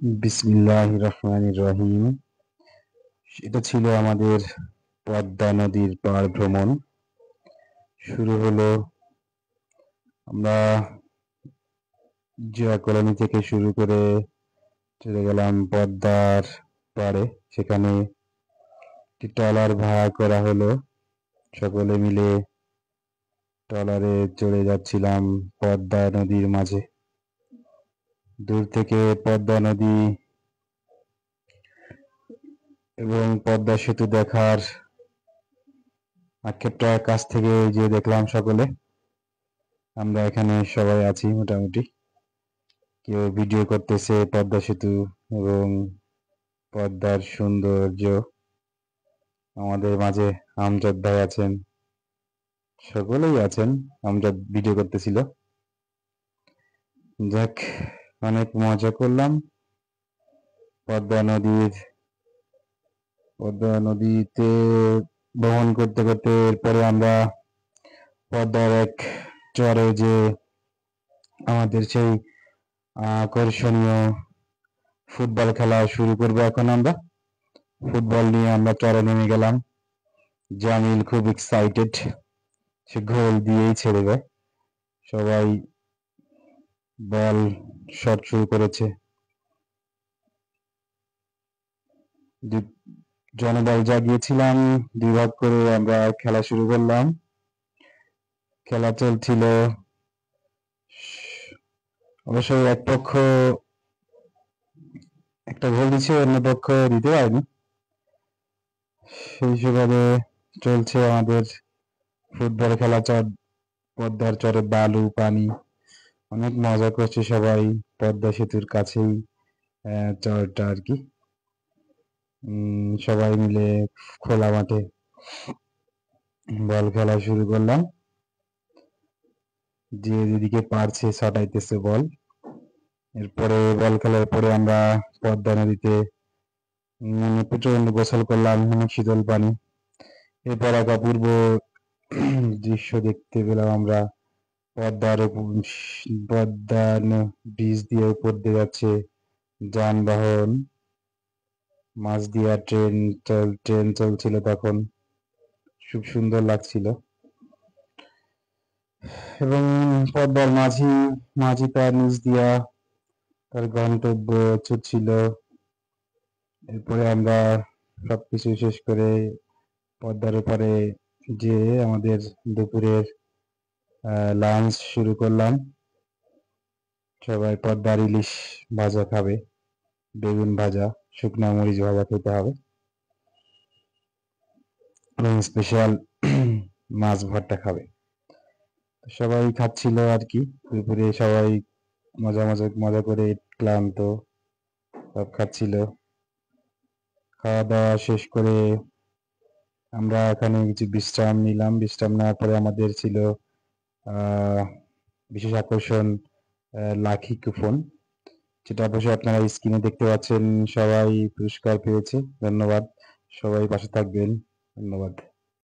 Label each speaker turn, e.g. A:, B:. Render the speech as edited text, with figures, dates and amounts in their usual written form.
A: বিসমিল্লাহির রহমানির রহিম। এটা ছিল আমাদের পদ্মা নদীর পাড় ভ্রমণ। শুরু হলো আমরা জিয়া কলোনি থেকে শুরু করে চলে গেলাম পদ্মার পাড়ে। সেখানে একটি ট্রলার ভাড়া করা হলো। সকলে মিলে ট্রলারে চড়ে যাচ্ছিলাম পদ্মা নদীর মাঝে। দূর থেকে পদ্মা নদী এবং পদ্মা সেতু দেখার আক্ষেপটা কাছ থেকে যে দেখলাম সকলে। আমরা এখানে সবাই আছি মোটামুটি। কেউ ভিডিও করতেছে পদ্মা সেতু এবং পদ্মার সৌন্দর্য। আমাদের মাঝে আমজাদ ভাই আছেন, সকলেই আছেন। আমজাদ ভিডিও করতেছিল। যাক, অনেক মজা করলাম পদ্মা নদীতে ভ্রমণ করতে করতে। এরপরে আমরা পদ্মার এক চরে যে আমাদের সেই আকর্ষণীয় ফুটবল খেলা শুরু করবো। এখন আমরা ফুটবল নিয়ে আমরা চরে নেমে গেলাম। জামিল খুব এক্সাইটেড, সে গোল দিয়েই ছেড়ে দেয়। সবাই বল শট শুরু করেছে। জনবল জাগিয়েছিলাম, 2 ভাগ করে আমরা খেলা শুরু করলাম। খেলা চলছিল, অবশ্য এক পক্ষ একটা গোল দিচ্ছে, অন্য পক্ষ দিতে পারেনি। সেই সুবাদে চলছে আমাদের ফুটবল খেলা। পদ্মার চরে বালু পানি, অনেক মজা করছে সবাই। পদ্মা সেতুর কাছেই চরটা আর কি। সবাই মিলে খোলা মাঠে বল খেলা শুরু করলাম। যে যেদিকে পারছে ছটাইতেছে বল। এরপরে বল খেলার পরে আমরা পদ্মা নদীতে প্রচন্ড গোসল করলাম, অনেক শীতল পানি। এরপর এক অপূর্ব দৃশ্য দেখতে পেলাম আমরা। পদ্মা ব্রিজ দিয়ে উপর দিয়ে যাচ্ছে যানবাহন, মাঝ দিয়া ট্রেন চলছিল তখন। খুব সুন্দর লাগছিল। এবং পদ্মার মাঝি তার নিচ দিয়া তার গন্তব্য ছুটছিল। এরপরে আমরা সবকিছু শেষ করে পদ্মার ওপারে যে আমাদের দুপুরের লাঞ্চ শুরু করলাম। সবাই পদ্মার ইলিশ ভাজা খাবে, বেগুন ভাজা, শুকনা মরিচ ভাজা খেতে হবে এবং স্পেশাল মাছ ভর্তা খাবে। সবাই খাচ্ছিল আর কি। দুপুরে সবাই মজা করে ক্লান্ত সব খাচ্ছিল। খাওয়া দাওয়া শেষ করে আমরা এখানে কিছু বিশ্রাম নিলাম। বিশ্রাম নেওয়ার পরে আমাদের ছিল বিশেষ আকর্ষণ লাকি কুপন, যেটা অবশ্যই আপনারা স্ক্রিনে দেখতে পাচ্ছেন। সবাই পুরস্কার পেয়েছে। ধন্যবাদ, সবাই পাশে থাকবেন। ধন্যবাদ।